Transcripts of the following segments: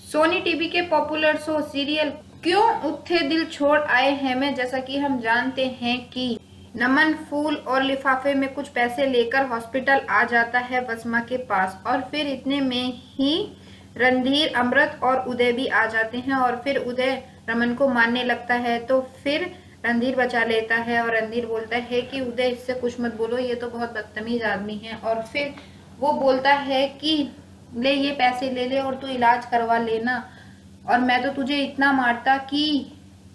Sony TV के popular show serial क्यों उठे दिल छोड़ आए हैं में, जैसा कि हम जानते हैं कि नमन फूल और लिफाफे में कुछ पैसे लेकर हॉस्पिटल आ जाता है बसमा के पास, और फिर इतने में ही रणधीर, अमृत और उदय भी आ जाते हैं और फिर उदय रमन को मारने लगता है। तो फिर रणधीर बचा लेता है और रणधीर बोलता है कि उदय इससे कुछ मत बोलो, ये तो बहुत बदतमीज आदमी है। और फिर वो बोलता है कि ले ये पैसे ले ले और तू इलाज करवा लेना, और मैं तो तुझे इतना मारता कि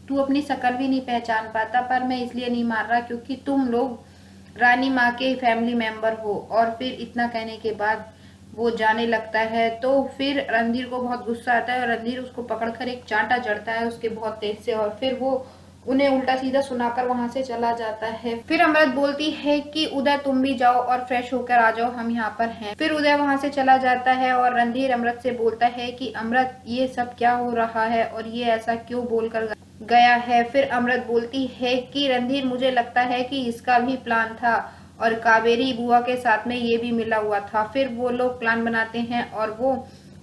तू अपनी शक्ल भी नहीं पहचान पाता, पर मैं इसलिए नहीं मार रहा क्योंकि तुम लोग रानी माँ के फैमिली मेंबर हो। और फिर इतना कहने के बाद वो जाने लगता है। तो फिर रणधीर को बहुत गुस्सा आता है और रणधीर उसको पकड़कर एक चांटा जड़ता है उसके बहुत तेज से, और फिर वो उन्हें उल्टा सीधा सुनाकर वहां से चला जाता है। फिर अमृत बोलती है कि उदय तुम भी जाओ और फ्रेश होकर आ जाओ, हम यहाँ पर हैं। फिर उदय वहां से चला जाता है और रणधीर अमृत से बोलता है कि अमृत ये सब क्या हो रहा है और ये ऐसा क्यों बोलकर गया है। फिर अमृत बोलती है कि रणधीर मुझे लगता है कि इसका भी प्लान था और कावेरी बुआ के साथ में ये भी मिला हुआ था। फिर वो लोग प्लान बनाते हैं और वो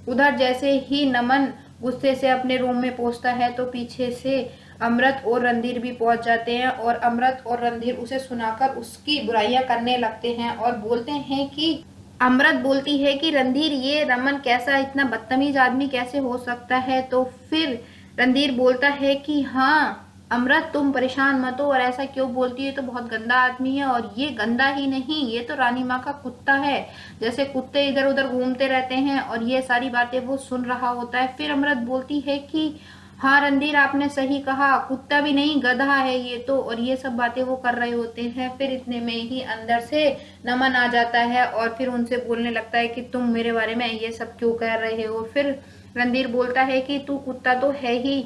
उधर जैसे ही नमन गुस्से से अपने रूम में पहुंचता है तो पीछे से अमृत और रणधीर भी पहुंच जाते हैं और अमृत और रणधीर उसे सुनाकर उसकी बुराइयां करने लगते हैं और बोलते हैं कि अमृत बोलती है कि रणधीर ये रमन कैसा इतना बदतमीज आदमी कैसे हो सकता है। तो फिर रणधीर बोलता है कि हाँ अमृत तुम परेशान मत हो, और ऐसा क्यों बोलती है, तो बहुत गंदा आदमी है, और ये गंदा ही नहीं ये तो रानी माँ का कुत्ता है, जैसे कुत्ते इधर उधर घूमते रहते हैं, और ये सारी बातें वो सुन रहा होता है। फिर अमृत बोलती है कि हाँ रणधीर आपने सही कहा, कुत्ता भी नहीं गधा है ये तो, और ये सब बातें वो कर रहे होते हैं। फिर इतने में ही अंदर से नमन आ जाता है और फिर उनसे बोलने लगता है कि तुम मेरे बारे में ये सब क्यों कह रहे हो। फिर रणधीर बोलता है कि तू कुत्ता तो है ही,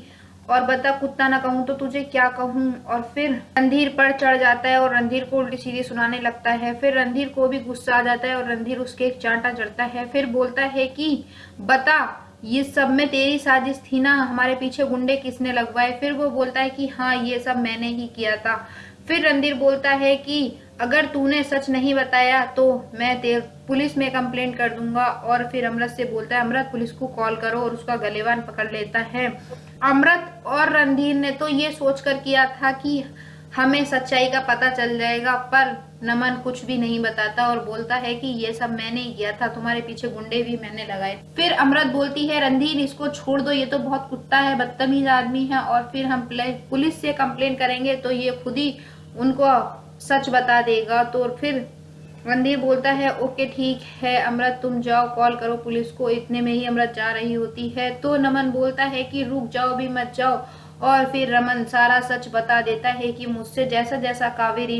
और बता कुत्ता ना कहूँ तो तुझे क्या कहूँ। और फिर रणधीर पर चढ़ जाता है और रणधीर को उल्टी सीधी सुनाने लगता है। फिर रणधीर को भी गुस्सा आ जाता है और रणधीर उसके एक चांटा जड़ता है। फिर बोलता है कि बता ये सब में तेरी साजिश थी ना, हमारे पीछे गुंडे किसने लगवाए। फिर वो बोलता है कि हाँ ये सब मैंने ही किया था। फिर रणधीर बोलता है कि अगर तूने सच नहीं बताया तो मैं पुलिस में कंप्लेंट कर दूंगा। और फिर अमृत से बोलता है अमृत पुलिस को कॉल करो, और उसका गलेवान पकड़ लेता है। अमृत और रणधीर ने तो ये सोचकर किया था कि हमें सच्चाई का पता चल जाएगा, पर नमन कुछ भी नहीं बताता और बोलता है कि ये सब मैंने ही किया था, तुम्हारे पीछे गुंडे भी मैंने लगाए। फिर अमृत बोलती है रणधीर इसको छोड़ दो, ये तो बहुत कुत्ता है, बदतमीज आदमी है, और फिर हम पुलिस से कंप्लेन करेंगे तो ये खुद ही उनको सच बता देगा। तो फिर रणधीर बोलता है ओके ठीक है अमृत तुम जाओ कॉल करो पुलिस को। इतने में ही अमृत जा रही होती है तो नमन बोलता है कि रुक जाओ भी मत जाओ, और फिर रमन सारा सच बता देता है कि मुझसे जैसा जैसा कावेरी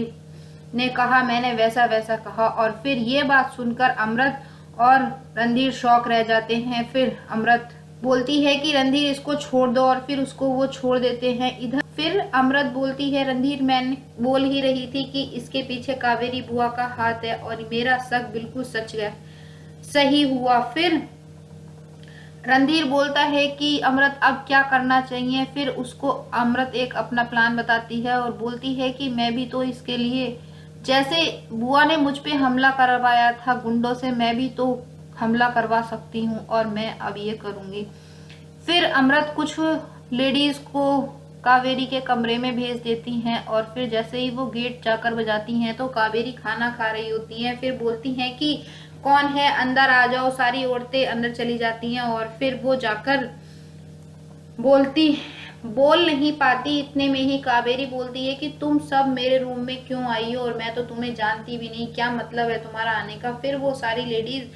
ने कहा मैंने वैसा वैसा कहा। और फिर ये बात सुनकर अमृत और रणधीर शॉक रह जाते हैं। फिर अमृत बोलती है कि रणधीर इसको छोड़ दो, और फिर उसको वो छोड़ देते हैं। इधर फिर अमृत बोलती है रणधीर मैंने बोल ही रही थी कि इसके पीछे कावेरी बुआ का हाथ है, और मेरा शक बिल्कुल सच गया सही हुआ। फिर रणधीर बोलता है कि अमृत अब क्या करना चाहिए। फिर उसको अमृत एक अपना प्लान बताती है और बोलती है कि मैं भी तो इसके लिए, जैसे बुआ ने मुझ पे हमला करवाया था गुंडों से, मैं भी तो हमला करवा सकती हूँ, और मैं अब ये करूंगी। फिर अमृत कुछ लेडीज को कावेरी के कमरे में भेज देती हैं, और फिर जैसे ही वो गेट जाकर बजाती हैं तो कावेरी खाना खा रही होती है। फिर बोलती हैं कि कौन है अंदर आ जाओ, सारी औरतें अंदर चली जाती हैं, और फिर वो जाकर बोल नहीं पाती। इतने में ही कावेरी बोलती है कि तुम सब मेरे रूम में क्यों आई हो, और मैं तो तुम्हें जानती भी नहीं, क्या मतलब है तुम्हारा आने का। फिर वो सारी लेडीज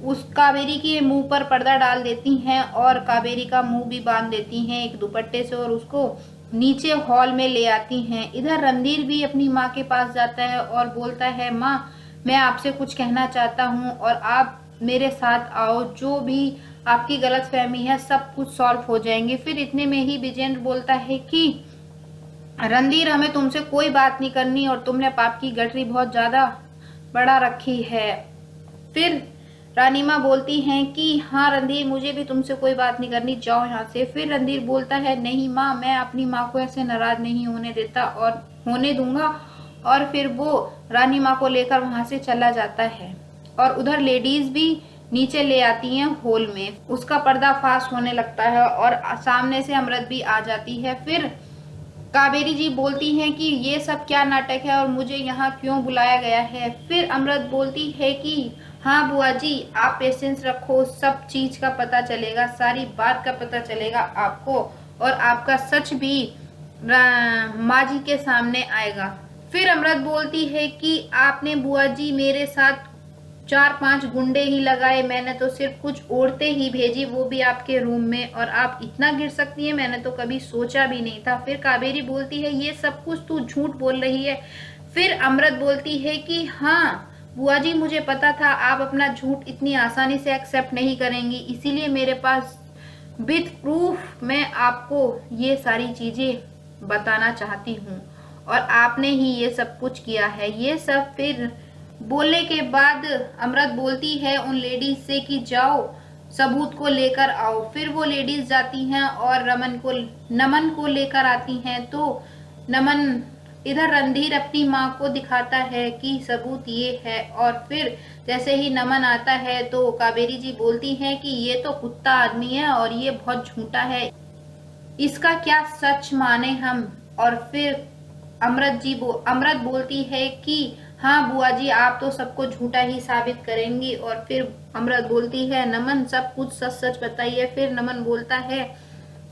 उस कावेरी के मुंह पर पर्दा डाल देती हैं और कावेरी का मुंह भी बांध देती हैं एक दुपट्टे से, और उसको नीचे हॉल में ले आती हैं। इधर रणधीर भी अपनी माँ के पास जाता है और बोलता है माँ मैं आपसे कुछ कहना चाहता हूँ और आप मेरे साथ आओ, जो भी आपकी गलतफहमी है सब कुछ सॉल्व हो जाएंगे। फिर इतने में ही विजेंद्र बोलता है कि रणधीर हमें तुमसे कोई बात नहीं करनी, और तुमने पाप की गठरी बहुत ज्यादा बढ़ा रखी है। फिर रानी माँ बोलती हैं कि हाँ रणधीर मुझे भी तुमसे कोई बात नहीं करनी, जाओ यहाँ से। फिर रणधीर बोलता है नहीं माँ मैं अपनी माँ को ऐसे नाराज नहीं होने देता और होने दूंगा, और फिर वो रानी माँ को लेकर वहां से चला जाता है। और उधर लेडीज भी नीचे ले आती हैं हॉल में। उसका पर्दाफाश होने लगता है और सामने से अमृत भी आ जाती है। फिर कावेरी जी बोलती हैं कि ये सब क्या नाटक है और मुझे यहाँ क्यों बुलाया गया है। फिर अमृत बोलती है कि हाँ बुआ जी, आप पेशेंस रखो, सब चीज का पता चलेगा, सारी बात का पता चलेगा आपको, और आपका सच भी माँ जी के सामने आएगा। फिर अमृत बोलती है कि आपने बुआ जी मेरे साथ 4-5 गुंडे ही लगाए, मैंने तो सिर्फ कुछ औरतें ही भेजी, वो भी आपके रूम में, और आप इतना गिर सकती हैं मैंने तो कभी सोचा भी नहीं था। फिर कावेरी बोलती है ये सब कुछ तू झूठ बोल रही है। फिर अमृत बोलती है कि हाँ बुआ जी, मुझे पता था आप अपना झूठ इतनी आसानी से एक्सेप्ट नहीं करेंगी, इसीलिए मेरे पास विथ प्रूफ मैं आपको ये सारी चीजें बताना चाहती हूँ, और आपने ही ये सब कुछ किया है ये सब। फिर बोलने के बाद अमृत बोलती है उन लेडीज से कि जाओ सबूत को लेकर आओ। फिर वो लेडीज जाती हैं और नमन को लेकर आती हैं। तो नमन इधर रणधीर अपनी माँ को दिखाता है कि सबूत ये है, और फिर जैसे ही नमन आता है तो कावेरी जी बोलती हैं कि ये तो कुत्ता आदमी है और ये बहुत झूठा है, इसका क्या सच माने हम। और फिर अमृत बोलती है कि हाँ बुआ जी, आप तो सबको झूठा ही साबित करेंगी। और फिर अमृत बोलती है नमन सब कुछ सच सच बताइए। फिर नमन बोलता है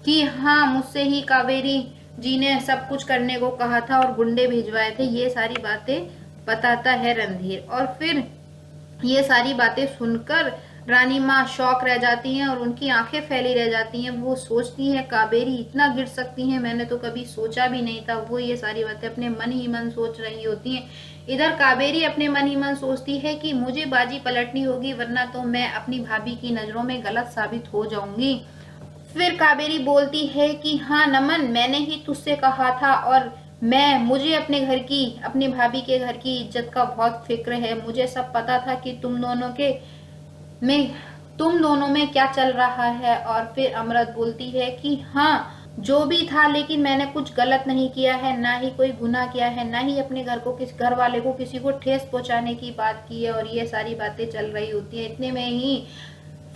कि हाँ मुझसे ही कावेरी जी ने सब कुछ करने को कहा था और गुंडे भिजवाए थे, ये सारी बातें बताता है रणधीर। और फिर ये सारी बातें सुनकर रानी माँ शॉक रह जाती हैं और उनकी आंखें फैली रह जाती हैं। वो सोचती हैं कावेरी इतना गिर सकती हैं, मैंने तो कभी सोचा भी नहीं था। वो ये सारी बातें अपने मन ही मन सोच रही होती हैं। इधर कावेरी अपने मन ही मन सोचती है कि मुझे बाजी पलटनी होगी, वरना तो मैं अपनी भाभी की नजरों में गलत साबित हो जाऊंगी। फिर कावेरी बोलती है कि हाँ नमन, मैंने ही तुझसे कहा था, और मुझे अपने घर की, अपनी भाभी के घर की इज्जत का बहुत फिक्र है। मुझे सब पता था कि तुम दोनों में क्या चल रहा है। और फिर अमृत बोलती है कि हाँ जो भी था, लेकिन मैंने कुछ गलत नहीं किया है, ना ही कोई गुनाह किया है, ना ही अपने घर वाले को किसी को ठेस पहुंचाने की बात की है। और ये सारी बातें चल रही होती है। इतने में ही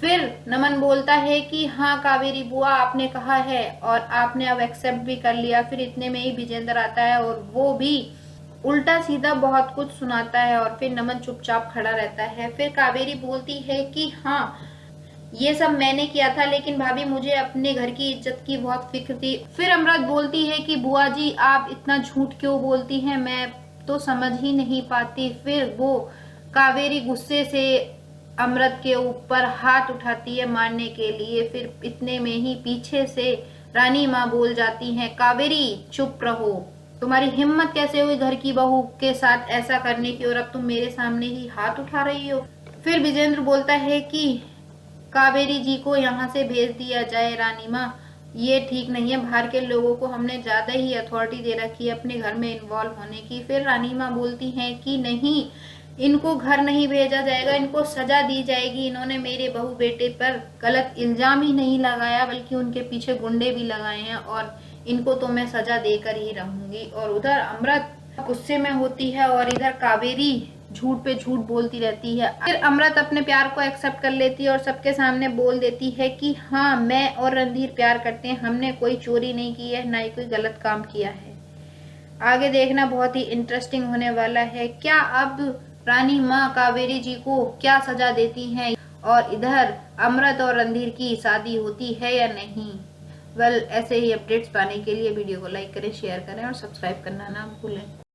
फिर नमन बोलता है कि हाँ कावेरी बुआ, आपने कहा है और आपने अब एक्सेप्ट भी कर लिया। फिर इतने में ही विजेंद्र आता है और वो भी उल्टा सीधा बहुत कुछ सुनाता है, और फिर नमन चुपचाप खड़ा रहता है। फिर कावेरी बोलती है कि हाँ ये सब मैंने किया था, लेकिन भाभी मुझे अपने घर की इज्जत की बहुत फिक्र थी। फिर अमृत बोलती है कि बुआ जी आप इतना झूठ क्यों बोलती हैं, मैं तो समझ ही नहीं पाती। फिर वो कावेरी गुस्से से अमृत के ऊपर हाथ उठाती है मारने के लिए। फिर इतने में ही पीछे से रानी माँ बोल जाती हैं कावेरी चुप रहो, तुम्हारी हिम्मत कैसे हुई घर की बहू के साथ ऐसा करने की, और अब तुम मेरे सामने ही हाथ उठा रही हो। फिर विजेंद्र बोलता है कि कावेरी जी को यहाँ से भेज दिया जाए रानी माँ, ये ठीक नहीं है, बाहर के लोगों को हमने ज्यादा ही अथॉरिटी दे रखी है अपने घर में इन्वॉल्व होने की। फिर रानी माँ बोलती हैं कि नहीं, इनको घर नहीं भेजा जाएगा, इनको सजा दी जाएगी। इन्होंने मेरे बहू बेटे पर गलत इल्जाम ही नहीं लगाया, बल्कि उनके पीछे गुंडे भी लगाए हैं, और इनको तो मैं सजा देकर ही रहूंगी। और उधर अमृत गुस्से में होती है और इधर कावेरी झूठ पे झूठ बोलती रहती है। फिर अमृत अपने प्यार को एक्सेप्ट कर लेती है और सबके सामने बोल देती है कि हाँ मैं और रणधीर प्यार करते हैं, हमने कोई चोरी नहीं की है, ना ही कोई गलत काम किया है। आगे देखना बहुत ही इंटरेस्टिंग होने वाला है, क्या अब रानी माँ कावेरी जी को क्या सजा देती हैं, और इधर अमृत और रणधीर की शादी होती है या नहीं। ऐसे ही अपडेट्स पाने के लिए वीडियो को लाइक करें, शेयर करें और सब्सक्राइब करना ना भूलें।